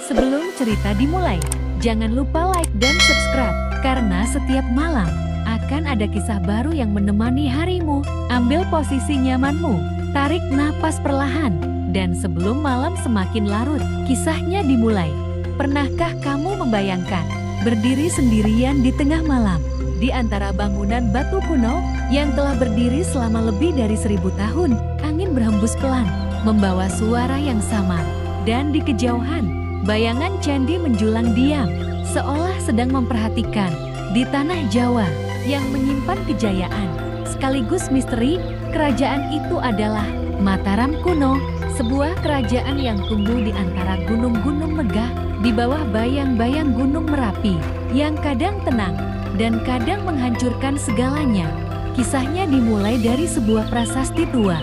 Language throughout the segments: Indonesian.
Sebelum cerita dimulai, jangan lupa like dan subscribe, karena setiap malam akan ada kisah baru yang menemani harimu. Ambil posisi nyamanmu, tarik napas perlahan, dan sebelum malam semakin larut, kisahnya dimulai. Pernahkah kamu membayangkan berdiri sendirian di tengah malam, di antara bangunan batu kuno yang telah berdiri selama lebih dari 1000 tahun? Angin berhembus pelan, membawa suara yang samar, dan di kejauhan, bayangan candi menjulang diam, seolah sedang memperhatikan. Di tanah Jawa yang menyimpan kejayaan sekaligus misteri, kerajaan itu adalah Mataram kuno, sebuah kerajaan yang tumbuh di antara gunung-gunung megah, di bawah bayang-bayang Gunung Merapi, yang kadang tenang dan kadang menghancurkan segalanya. Kisahnya dimulai dari sebuah prasasti tua,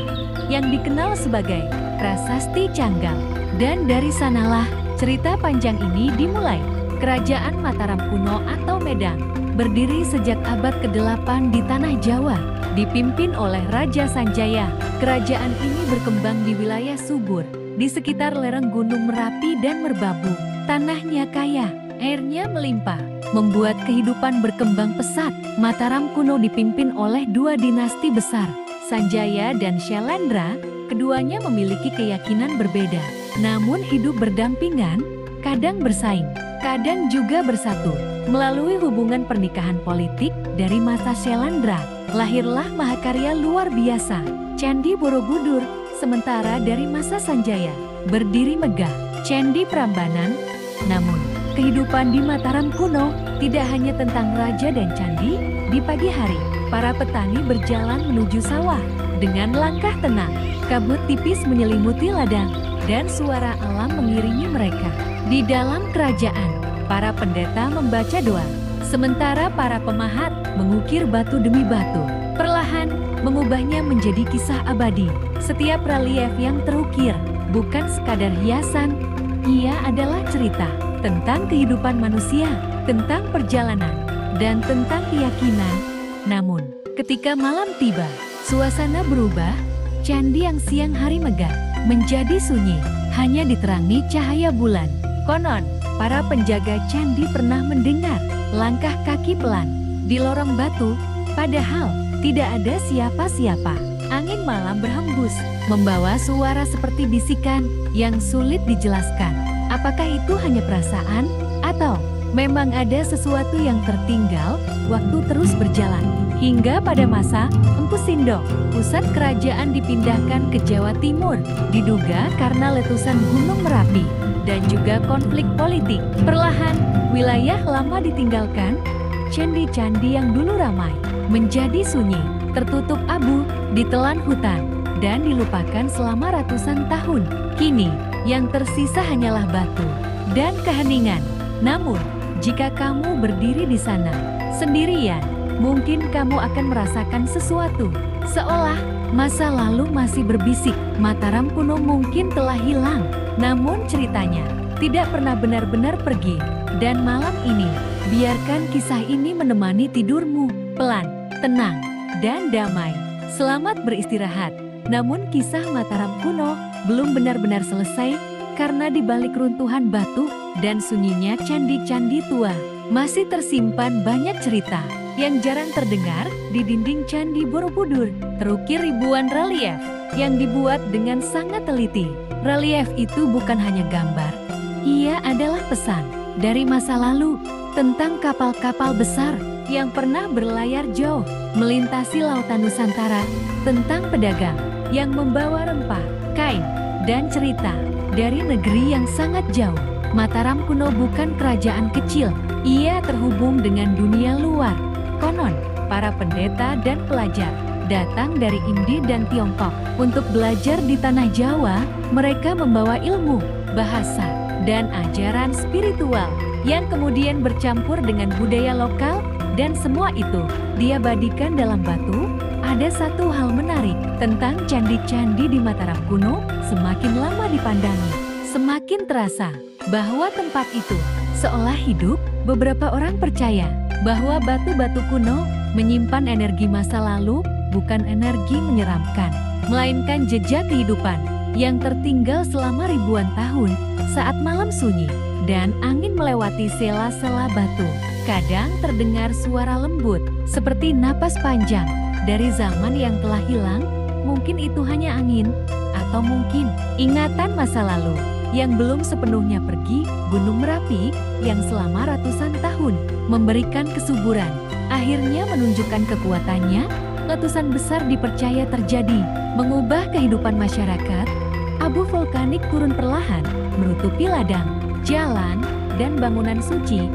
yang dikenal sebagai Prasasti Canggal. Dan dari sanalah cerita panjang ini dimulai. Kerajaan Mataram kuno atau Medang berdiri sejak abad ke-8 di tanah Jawa, dipimpin oleh Raja Sanjaya. Kerajaan ini berkembang di wilayah subur, di sekitar lereng Gunung Merapi dan Merbabu. Tanahnya kaya, airnya melimpah, membuat kehidupan berkembang pesat. Mataram kuno dipimpin oleh dua dinasti besar, Sanjaya dan Syailendra. Keduanya memiliki keyakinan berbeda, namun hidup berdampingan, kadang bersaing, kadang juga bersatu. Melalui hubungan pernikahan politik dari masa Syailendra, lahirlah mahakarya luar biasa, Candi Borobudur. Sementara dari masa Sanjaya, berdiri megah, Candi Prambanan. Namun, kehidupan di Mataram kuno tidak hanya tentang raja dan candi. Di pagi hari, para petani berjalan menuju sawah dengan langkah tenang. Kabut tipis menyelimuti ladang, dan suara alam mengiringi mereka. Di dalam kerajaan, para pendeta membaca doa, sementara para pemahat mengukir batu demi batu, perlahan mengubahnya menjadi kisah abadi. Setiap relief yang terukir bukan sekadar hiasan, ia adalah cerita tentang kehidupan manusia, tentang perjalanan, dan tentang keyakinan. Namun, ketika malam tiba, suasana berubah. Candi yang siang hari megah menjadi sunyi, hanya diterangi cahaya bulan. Konon, para penjaga candi pernah mendengar langkah kaki pelan di lorong batu, padahal tidak ada siapa-siapa. Angin malam berhembus, membawa suara seperti bisikan yang sulit dijelaskan. Apakah itu hanya perasaan, atau memang ada sesuatu yang tertinggal? Waktu terus berjalan, hingga pada masa Empu Sindok, pusat kerajaan dipindahkan ke Jawa Timur, diduga karena letusan Gunung Merapi dan juga konflik politik. Perlahan, wilayah lama ditinggalkan, candi-candi yang dulu ramai menjadi sunyi, tertutup abu, ditelan hutan, dan dilupakan selama ratusan tahun. Kini, yang tersisa hanyalah batu dan keheningan. Namun, jika kamu berdiri di sana sendirian, mungkin kamu akan merasakan sesuatu, seolah masa lalu masih berbisik. Mataram kuno mungkin telah hilang, namun ceritanya tidak pernah benar-benar pergi. Dan malam ini, biarkan kisah ini menemani tidurmu, pelan, tenang, dan damai. Selamat beristirahat. Namun kisah Mataram kuno belum benar-benar selesai, karena di balik runtuhan batu dan sunyinya candi-candi tua, masih tersimpan banyak cerita yang jarang terdengar. Di dinding Candi Borobudur terukir ribuan relief yang dibuat dengan sangat teliti. Relief itu bukan hanya gambar, ia adalah pesan dari masa lalu tentang kapal-kapal besar yang pernah berlayar jauh melintasi lautan Nusantara, tentang pedagang yang membawa rempah, kain, dan cerita dari negeri yang sangat jauh. Mataram kuno bukan kerajaan kecil, ia terhubung dengan dunia luar. Konon, para pendeta dan pelajar datang dari India dan Tiongkok untuk belajar di tanah Jawa. Mereka membawa ilmu, bahasa, dan ajaran spiritual yang kemudian bercampur dengan budaya lokal, dan semua itu diabadikan dalam batu. Ada satu hal menarik tentang candi-candi di Mataram kuno, semakin lama dipandangi, semakin terasa bahwa tempat itu seolah hidup. Beberapa orang percaya bahwa batu-batu kuno menyimpan energi masa lalu, bukan energi menyeramkan, melainkan jejak kehidupan yang tertinggal selama ribuan tahun. Saat malam sunyi dan angin melewati sela-sela batu, kadang terdengar suara lembut seperti napas panjang dari zaman yang telah hilang. Mungkin itu hanya angin, atau mungkin ingatan masa lalu yang belum sepenuhnya pergi. Gunung Merapi yang selama ratusan tahun memberikan kesuburan, akhirnya menunjukkan kekuatannya. Letusan besar dipercaya terjadi, mengubah kehidupan masyarakat. Abu vulkanik turun perlahan, menutupi ladang, jalan, dan bangunan suci.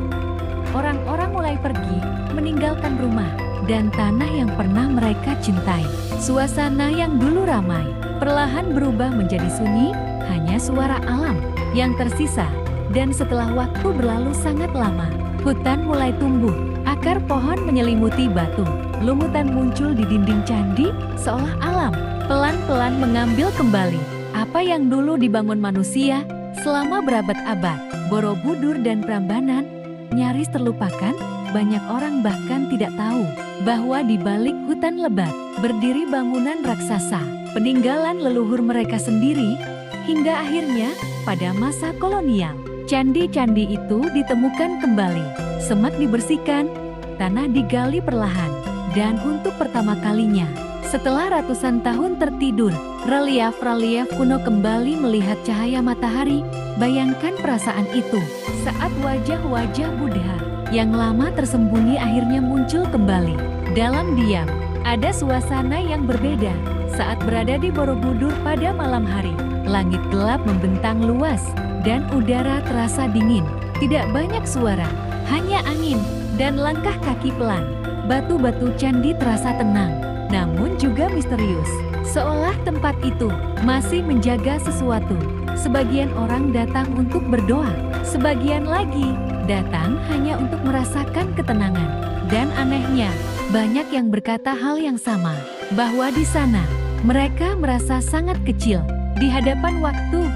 Orang-orang mulai pergi, meninggalkan rumah dan tanah yang pernah mereka cintai. Suasana yang dulu ramai, perlahan berubah menjadi sunyi, hanya suara alam yang tersisa. Dan setelah waktu berlalu sangat lama, hutan mulai tumbuh, akar pohon menyelimuti batu, lumutan muncul di dinding candi, seolah alam pelan-pelan mengambil kembali apa yang dulu dibangun manusia selama berabad-abad. Borobudur dan Prambanan nyaris terlupakan. Banyak orang bahkan tidak tahu bahwa di balik hutan lebat berdiri bangunan raksasa, peninggalan leluhur mereka sendiri. Hingga akhirnya, pada masa kolonial, candi-candi itu ditemukan kembali, semak dibersihkan, tanah digali perlahan, dan untuk pertama kalinya, setelah ratusan tahun tertidur, relief-relief kuno kembali melihat cahaya matahari. Bayangkan perasaan itu saat wajah-wajah Buddha yang lama tersembunyi akhirnya muncul kembali. Dalam diam, ada suasana yang berbeda saat berada di Borobudur pada malam hari. Langit gelap membentang luas dan udara terasa dingin. Tidak banyak suara, hanya angin dan langkah kaki pelan. Batu-batu candi terasa tenang, namun juga misterius. Seolah tempat itu masih menjaga sesuatu. Sebagian orang datang untuk berdoa, sebagian lagi datang hanya untuk merasakan ketenangan. Dan anehnya, banyak yang berkata hal yang sama, bahwa di sana mereka merasa sangat kecil di hadapan waktu.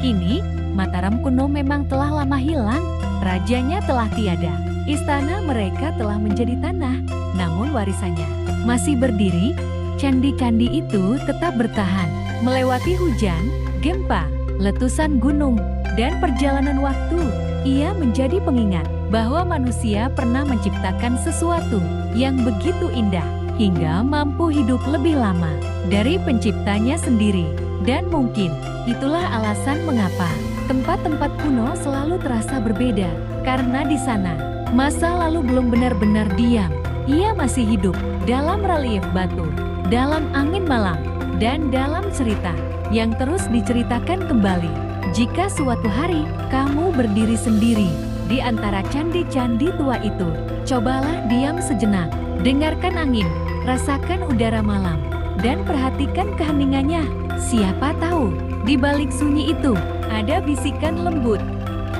Kini, Mataram kuno memang telah lama hilang, rajanya telah tiada, istana mereka telah menjadi tanah, namun warisannya masih berdiri. Candi-candi itu tetap bertahan, melewati hujan, gempa, letusan gunung, dan perjalanan waktu. Ia menjadi pengingat bahwa manusia pernah menciptakan sesuatu yang begitu indah, hingga mampu hidup lebih lama dari penciptanya sendiri. Dan mungkin itulah alasan mengapa tempat-tempat kuno selalu terasa berbeda, karena di sana masa lalu belum benar-benar diam. Ia masih hidup dalam relief batu, dalam angin malam, dan dalam cerita yang terus diceritakan kembali. Jika suatu hari kamu berdiri sendiri di antara candi-candi tua itu, cobalah diam sejenak, dengarkan angin, rasakan udara malam, dan perhatikan keheningannya. Siapa tahu, di balik sunyi itu ada bisikan lembut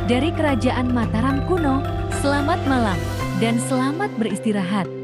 dari kerajaan Mataram kuno. Selamat malam dan selamat beristirahat.